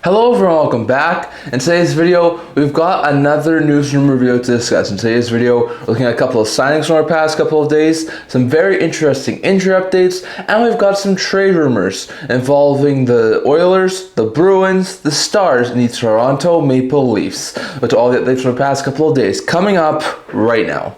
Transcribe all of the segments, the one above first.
Hello everyone, welcome back. In today's video, we've got another news rumor video to discuss. In today's video, we're looking at a couple of signings from our past couple of days, some very interesting injury updates, and we've got some trade rumors involving the Oilers, the Bruins, the Stars, and the Toronto Maple Leafs. But to all the updates from the past couple of days, coming up right now.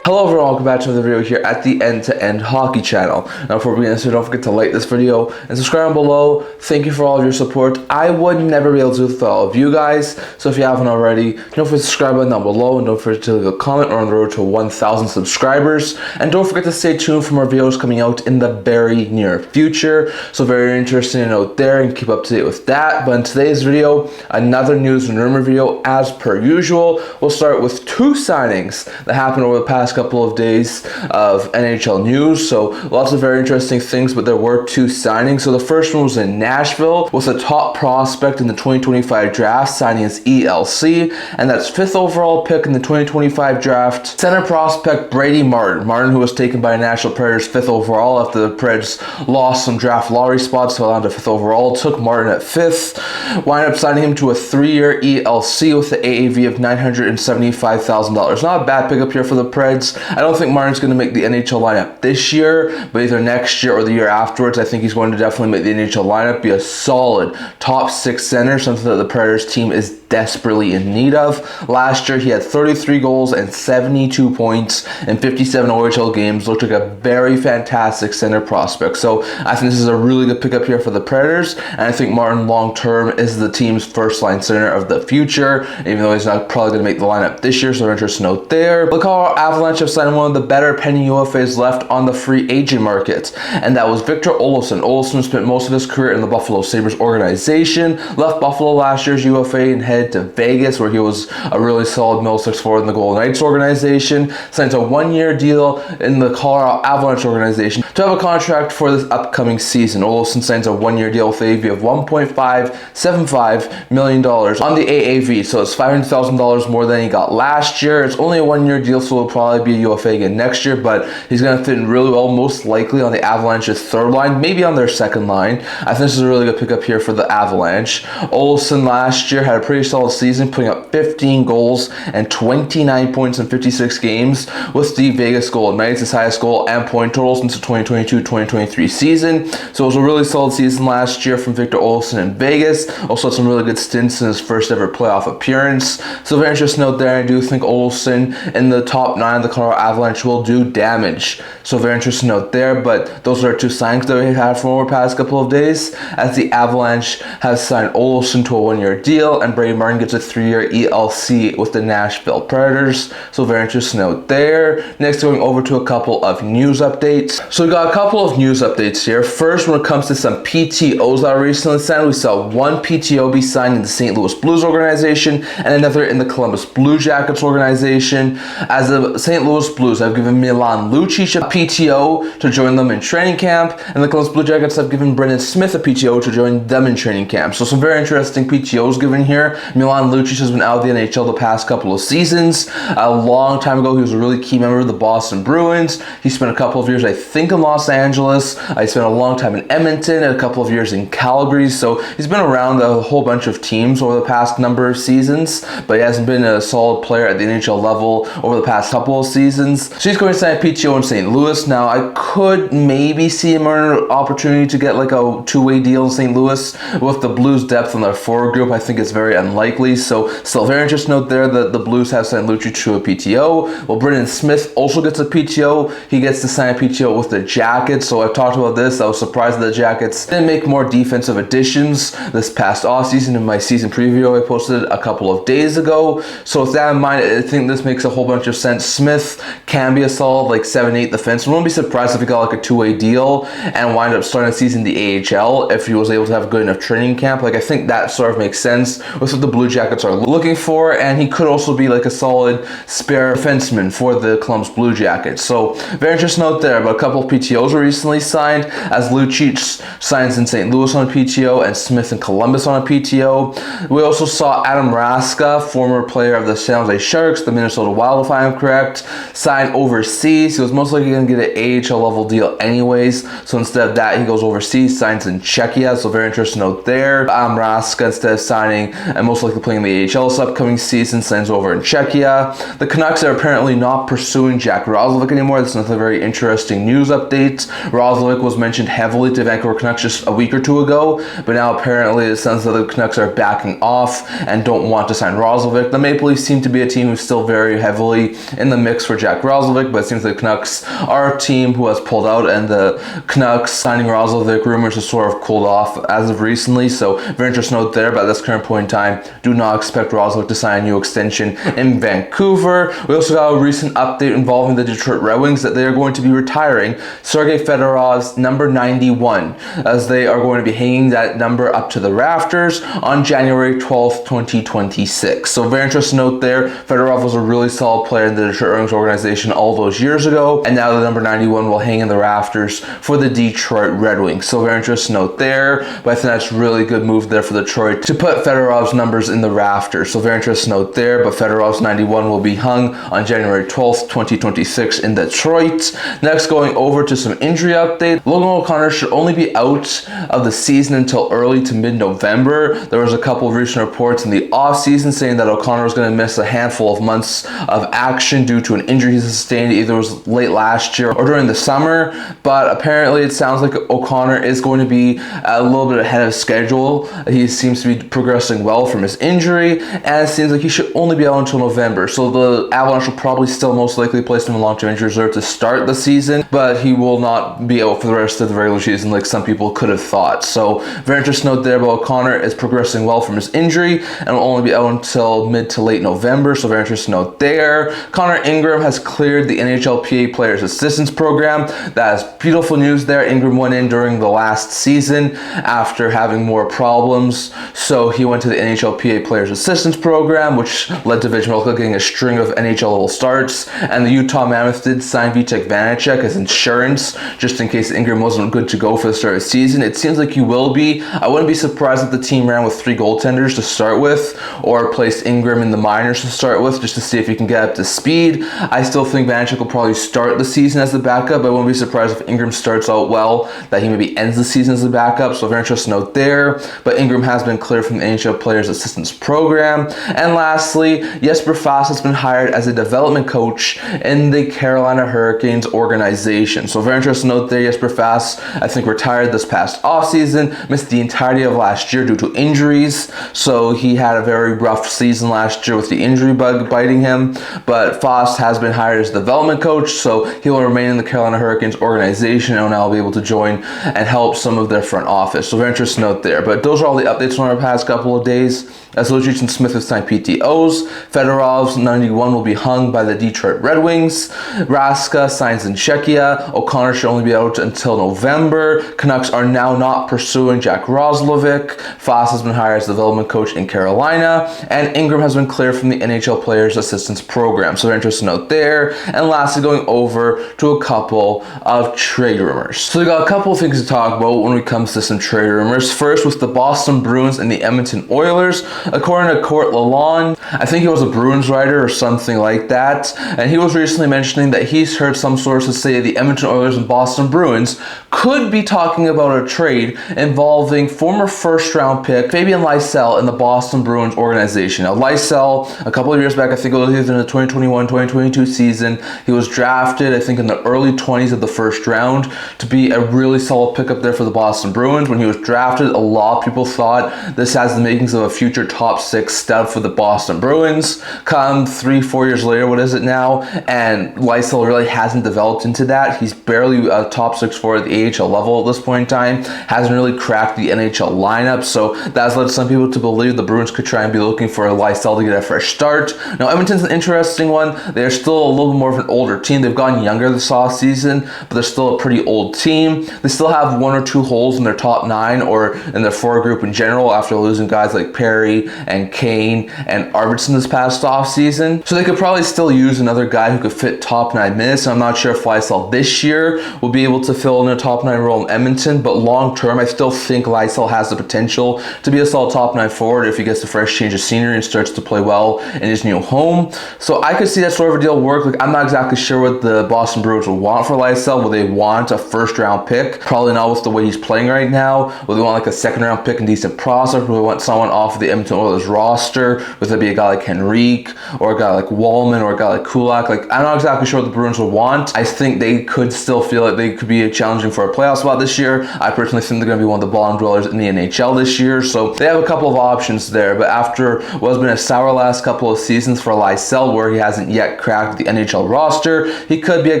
Hello everyone, welcome back to another video here at the End-to-End Hockey channel. Now before we get into it, don't forget to like this video and subscribe down below. Thank you for all of your support. I would never be able to do it without all of you guys, so if you haven't already, don't forget to subscribe button down below and don't forget to leave a comment. We're on the road to 1,000 subscribers. And don't forget to stay tuned for more videos coming out in the very near future. So very interesting to note there and keep up to date with that. But in today's video, another news and rumor video as per usual. We'll start with two signings that happened over the past couple of days of NHL news. So lots of very interesting things, but there were two signings. So the first one was in Nashville with a top prospect in the 2025 draft, signing his ELC, and that's 5th overall pick in the 2025 draft, center prospect Brady Martin. Martin, who was taken by Nashville Predators 5th overall after the Preds lost some draft lottery spots, fell down to 5th overall, took Martin at 5th, wound up signing him to a 3-year ELC with the AAV of $975,000. Not a bad pickup here for the Preds. I don't think Martin's going to make the NHL lineup this year, but either next year or the year afterwards, I think he's going to definitely make the NHL lineup, be a solid top 6 center, something that the Predators team is desperately in need of. Last year, he had 33 goals and 72 points in 57 OHL games. Looked like a very fantastic center prospect. So I think this is a really good pickup here for the Predators, and I think Martin long-term is the team's first-line center of the future, even though he's not probably going to make the lineup this year, so interesting note there. The Colorado Avalanche have signed one of the better penny UFAs left on the free agent market, and that was Victor Olofsson. Olofsson spent most of his career in the Buffalo Sabres organization, left Buffalo last year's UFA and headed to Vegas, where he was a really solid middle six forward in the Golden Knights organization. Signs a 1-year deal in the Colorado Avalanche organization to have a contract for this upcoming season. Olofsson signs a 1-year deal with AAV of $1.575 million on the AAV, so it's $500,000 more than he got last year. It's only a 1-year deal, so it'll probably be a UFA again next year, but he's going to fit in really well, most likely on the Avalanche's third line, maybe on their second line. I think this is a really good pickup here for the Avalanche. Olofsson last year had a pretty solid season, putting up 15 goals and 29 points in 56 games with the Vegas Golden Knights, his highest goal and point total since the 2022-2023 season. So it was a really solid season last year from Victor Olofsson in Vegas. Also had some really good stints in his first ever playoff appearance. So very interesting note there. I do think Olofsson in the top 9 of the Colorado Avalanche will do damage. So very interesting note there, but those are two signings that we had from over the past couple of days, as the Avalanche has signed Olofsson to a 1-year deal and Brady Martin gets a 3-year ELC with the Nashville Predators. So very interesting note there. Next, going over to a couple of news updates. So we got a couple of news updates here. First, when it comes to some PTOs that were recently signed, we saw one PTO be signed in the St. Louis Blues organization and another in the Columbus Blue Jackets organization. As the St. Louis Blues have given Milan Lucic a PTO to join them in training camp, and the Columbus Blue Jackets have given Brendan Smith a PTO to join them in training camp. So some very interesting PTOs given here. Milan Lucic has been out of the NHL the past couple of seasons. A long time ago, he was a really key member of the Boston Bruins. He spent a couple of years, I think, in Los Angeles. He spent a long time in Edmonton and a couple of years in Calgary. So he's been around a whole bunch of teams over the past number of seasons, but he hasn't been a solid player at the NHL level over the past couple of seasons. So he's going to sign a PTO in St. Louis. Now, I could maybe see him earn an opportunity to get like a 2-way deal in St. Louis. With the Blues' depth on their forward group, I think it's very unlikely. So still very interesting note there that the Blues have signed Lucic to a PTO. Well, Brendan Smith also gets a PTO. He gets to sign a PTO with the Jackets. So I've talked about this. I was surprised that the Jackets didn't make more defensive additions this past offseason in my season preview I posted a couple of days ago. So with that in mind, I think this makes a whole bunch of sense. Smith can be a solid like 7-8 defenseman. I wouldn't be surprised if he got like a 2-way deal and wind up starting the season in the AHL if he was able to have a good enough training camp. Like I think that sort of makes sense with what the Blue Jackets are looking looking for, and he could also be like a solid spare defenseman for the Columbus Blue Jackets. So very interesting note there. But a couple of PTOs were recently signed, as Lucic signs in St. Louis on a PTO and Smith in Columbus on a PTO. We also saw Adam Raska, former player of the San Jose Sharks, the Minnesota Wild if I am correct, sign overseas. He was most likely going to get an AHL level deal anyways, so instead of that he goes overseas, signs in Czechia. So very interesting note there. Adam Raska, instead of signing and most likely playing the AHL this upcoming season, signs over in Czechia. The Canucks are apparently not pursuing Jack Roslovic anymore. That's another very interesting news update. Roslovic was mentioned heavily to Vancouver Canucks just a week or two ago, but now apparently it sounds that the Canucks are backing off and don't want to sign Roslovic. The Maple Leafs seem to be a team who's still very heavily in the mix for Jack Roslovic, but it seems like the Canucks are a team who has pulled out, and the Canucks signing Roslovic rumors have sort of cooled off as of recently. So very interesting note there, but at this current point in time, do not expect Roslovic to sign a new extension in Vancouver. We also got a recent update involving the Detroit Red Wings that they are going to be retiring Sergei Fedorov's number 91, as they are going to be hanging that number up to the rafters on January 12th, 2026. So very interesting note there. Fedorov was a really solid player in the Detroit Red Wings organization all those years ago, and now the number 91 will hang in the rafters for the Detroit Red Wings. So very interesting note there, but I think that's a really good move there for Detroit to put Fedorov's numbers in the rafters. So very interesting note there, but Fedorov's 91 will be hung on January 12th, 2026 in Detroit. Next, going over to some injury update. Logan O'Connor should only be out of the season until early to mid-November. There was a couple of recent reports in the offseason saying that O'Connor was going to miss a handful of months of action due to an injury he sustained, either it was late last year or during the summer, but apparently it sounds like O'Connor is going to be a little bit ahead of schedule. He seems to be progressing well from his injury, and it seems like he should only be out until November. So the Avalanche will probably still most likely place him in long-term injury reserve to start the season, but he will not be out for the rest of the regular season like some people could have thought. So very interesting note there, but O'Connor is progressing well from his injury and will only be out until mid to late November. So very interesting note there. Connor Ingram has cleared the NHLPA Players Assistance Program. That is beautiful news there. Ingram went in during the last season after having more problems, so he went to the NHLPA Players Assistance Program, which led to Vejmelka getting a string of NHL level starts, and the Utah Mammoth did sign Vitek Vanacek as insurance just in case Ingram wasn't good to go for the start of the season. It seems like he will be. I wouldn't be surprised if the team ran with 3 goaltenders to start with, or placed Ingram in the minors to start with just to see if he can get up to speed. I still think Vanacek will probably start the season as the backup. I wouldn't be surprised if Ingram starts out well, that he maybe ends the season as a backup. So very interesting note there, but Ingram has been cleared from the NHL Players Assistance Program. And lastly, Jesper Fast has been hired as a development coach in the Carolina Hurricanes organization. So very interesting note there. Jesper Fast, I think, retired this past offseason, missed the entirety of last year due to injuries. So he had a very rough season last year with the injury bug biting him, but Fast has been hired as development coach, so he will remain in the Carolina Hurricanes organization and will now be able to join and help some of their front office. So very interesting note there. But those are all the updates from our past couple of days. As Lucic and Smith have signed PTOs, Fedorov's 91 will be hung by the Detroit Red Wings. Raska signs in Czechia. O'Connor should only be out until November. Canucks are now not pursuing Jack Roslovic. Fast has been hired as development coach in Carolina, and Ingram has been cleared from the NHL Players Assistance Program. So very interesting note there. And lastly, going over to a couple of trade rumors. So we got a couple of things to talk about when it comes to some trade rumors. First, with the Boston Bruins and the Edmonton Oilers. According to Court Lalonde, I think he was a Bruins writer or something like that, and he was recently mentioning that he's heard some sources say the Edmonton Oilers and Boston Bruins could be talking about a trade involving former first-round pick Fabian Lysell in the Boston Bruins organization. Now, Lysell, a couple of years back, I think it was either in the 2021-2022 season, he was drafted, I think, in the early 20s of the first round to be a really solid pickup there for the Boston Bruins. When he was drafted, a lot of people thought this has the makings of a future top 6 stud for the Boston Bruins. Come 3-4 years later, what is it now? And Lysell really hasn't developed into that. He's barely a top 6 for the AHL level at this point in time. Hasn't really cracked the NHL lineup, so that's led some people to believe the Bruins could try and be looking for Lysell to get a fresh start. Now, Edmonton's an interesting one. They're still a little bit more of an older team. They've gotten younger this offseason, but they're still a pretty old team. They still have 1 or 2 holes in their top 9 or in their forward group in general after losing guys like Perry and Kane Kane and Robertson this past offseason. So they could probably still use another guy who could fit top 9 minutes. I'm not sure if Lysell this year will be able to fill in a top 9 role in Edmonton, but long term, I still think Lysell has the potential to be a solid top 9 forward if he gets the fresh change of scenery and starts to play well in his new home. So I could see that sort of a deal work. Like, I'm not exactly sure what the Boston Bruins would want for Lysell. Will they want a first round pick? Probably not with the way he's playing right now. Will they want like a second round pick and decent prospect? Will they want someone off of the Edmonton Oilers roster? Would there be a guy like Henrique or a guy like Wallman or a guy like Kulak? Like, I'm not exactly sure what the Bruins would want. I think they could still feel like they could be challenging for a playoff spot this year. I personally think they're going to be one of the bottom dwellers in the NHL this year. So they have a couple of options there. But after what has been a sour last couple of seasons for Lysell, where he hasn't yet cracked the NHL roster, he could be a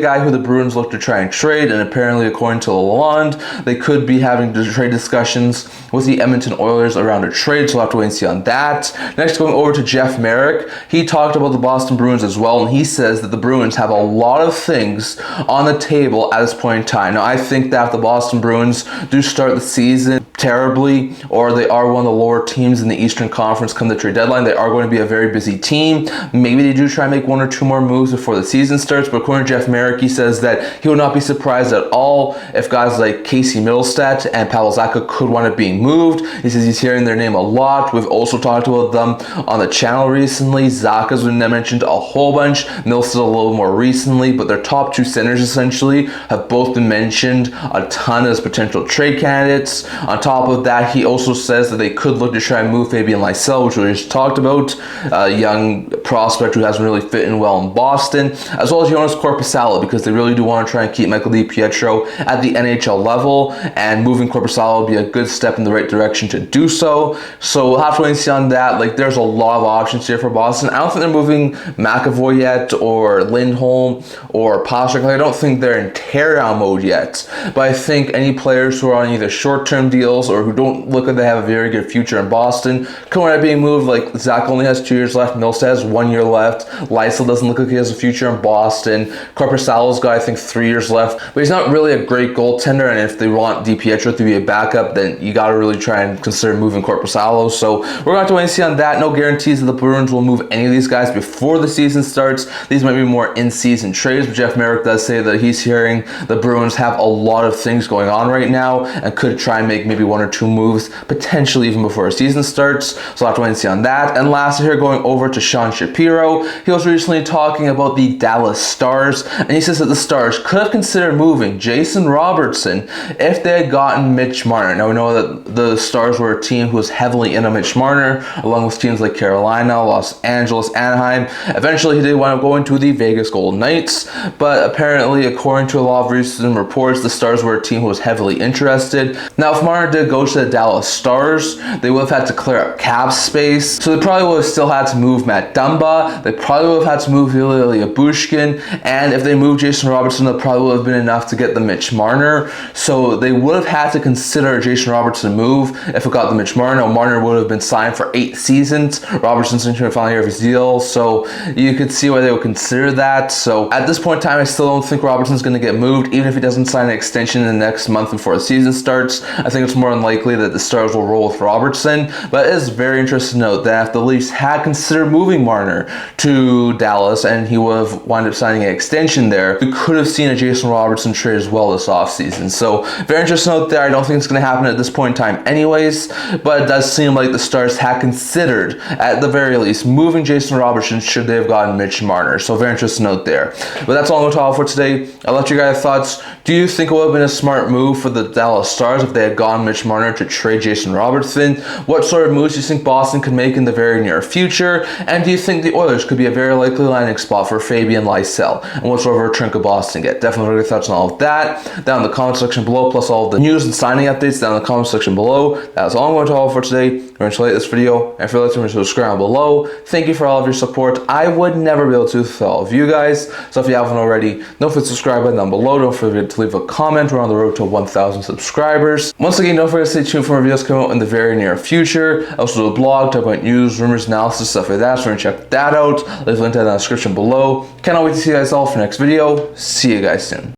guy who the Bruins look to try and trade. And apparently, according to Lalonde, they could be having trade discussions with the Edmonton Oilers around a trade. So we'll have to wait and see on that. Next, going over to Jeff Marek, he talked about the Boston Bruins as well, and he says that the Bruins have a lot of things on the table at this point in time. Now, I think that if the Boston Bruins do start the season terribly, or they are one of the lower teams in the Eastern Conference come the trade deadline, they are going to be a very busy team. Maybe they do try and make 1 or 2 more moves before the season starts, but according to Jeff Marek, he says that he would not be surprised at all if guys like Casey Middlestat and Pavel Zacha could wind up being moved. He says he's hearing their name a lot. We've also talked about them on the channel recently. Zacha's been mentioned a whole bunch, Middlestat a little more recently, but their top 2 centers essentially have both been mentioned a ton as potential trade candidates. On top of that, he also says that they could look to try and move Fabian Lysell, which we just talked about, a young prospect who hasn't really fit in well in Boston, as well as Jonas Korpisalo, because they really do want to try and keep Michael DiPietro at the NHL level, and moving Korpisalo would be a good step in the right direction to do so. So we'll have to wait and see on that. Like, there's a lot of options here for Boston. I don't think they're moving McAvoy yet, or Lindholm, or Pastrnak. Like, I don't think they're in teardown mode yet, but I think any players who are on either short-term deals or who don't look like they have a very good future in Boston could wind up being moved. Like, Zach only has 2 years left, Middlestat has 1 year left, Lysell doesn't look like he has a future in Boston, Korpisalo's got I think 3 years left, but he's not really a great goaltender, and if they want DiPietro to be a backup, then you got to really try and consider moving Korpisalo. So we're going to have to wait and see on that. No guarantees that the Bruins will move any of these guys before the season starts. These might be more in-season trades, but Jeff Marek does say that he's hearing the Bruins have a lot of things going on right now and could try and make maybe 1 or 2 moves, potentially even before a season starts. So I'll have to wait and see on that. And lastly here, going over to Sean Shapiro, he was recently talking about the Dallas Stars, and he says that the Stars could have considered moving Jason Robertson if they had gotten Mitch Marner. Now, we know that the Stars were a team who was heavily into Mitch Marner, along with teams like Carolina, Los Angeles, Anaheim. Eventually, he did wind up going to the Vegas Golden Knights, but apparently, according to a lot of recent reports, the Stars were a team who was heavily interested. Now, if Marner did go to the Dallas Stars, they would have had to clear up cap space, so they probably would have still had to move Matt Dumba, they probably would have had to move Ilya Bushkin, and if they moved Jason Robertson, that probably would have been enough to get the Mitch Marner. So they would have had to consider a Jason Robertson move if it got the Mitch Marner. Now, Marner would have been signed for 8 seasons. Robertson's into the final year of his deal, so you could see why they would consider that. So at this point in time, I still don't think Robertson's going to get moved, even if he doesn't sign an extension in the next month before the season starts. I think it's more unlikely that the Stars will roll with Robertson, but it is very interesting to note that if the Leafs had considered moving Marner to Dallas and he would have wound up signing an extension there, we could have seen a Jason Robertson trade as well this offseason. So very interesting to note there. I don't think it's going to happen at this point in time anyways, but it does seem like the Stars had considered, at the very least, moving Jason Robertson should they have gotten Mitch Marner. So very interesting to note there. But that's all I'm going to talk for today. I'll let you guys thoughts. Do you think it would have been a smart move for the Dallas Stars if they had gone Mitch Marner to trade Jason Robertson? What sort of moves do you think Boston could make in the very near future? And do you think the Oilers could be a very likely landing spot for Fabian Lysell? And what sort of return could Boston get? Definitely your thoughts on all of that down in the comment section below, plus all of the news and signing updates down in the comment section below. That's all I'm going to talk for today. Remember to like this video, and if you're listening, subscribe below. Thank you for all of your support. I would never be able to with all of you guys, so if you haven't already, don't forget to subscribe button down below. Don't forget to leave a comment. We're on the road to 1,000 subscribers. Once again, don't forget to stay tuned for more videos coming out in the very near future. I also do a blog, talk about news, rumors, analysis, stuff like that, so we're going to check that out. Leave a link to that in the description below. Cannot wait to see you guys all for the next video. See you guys soon.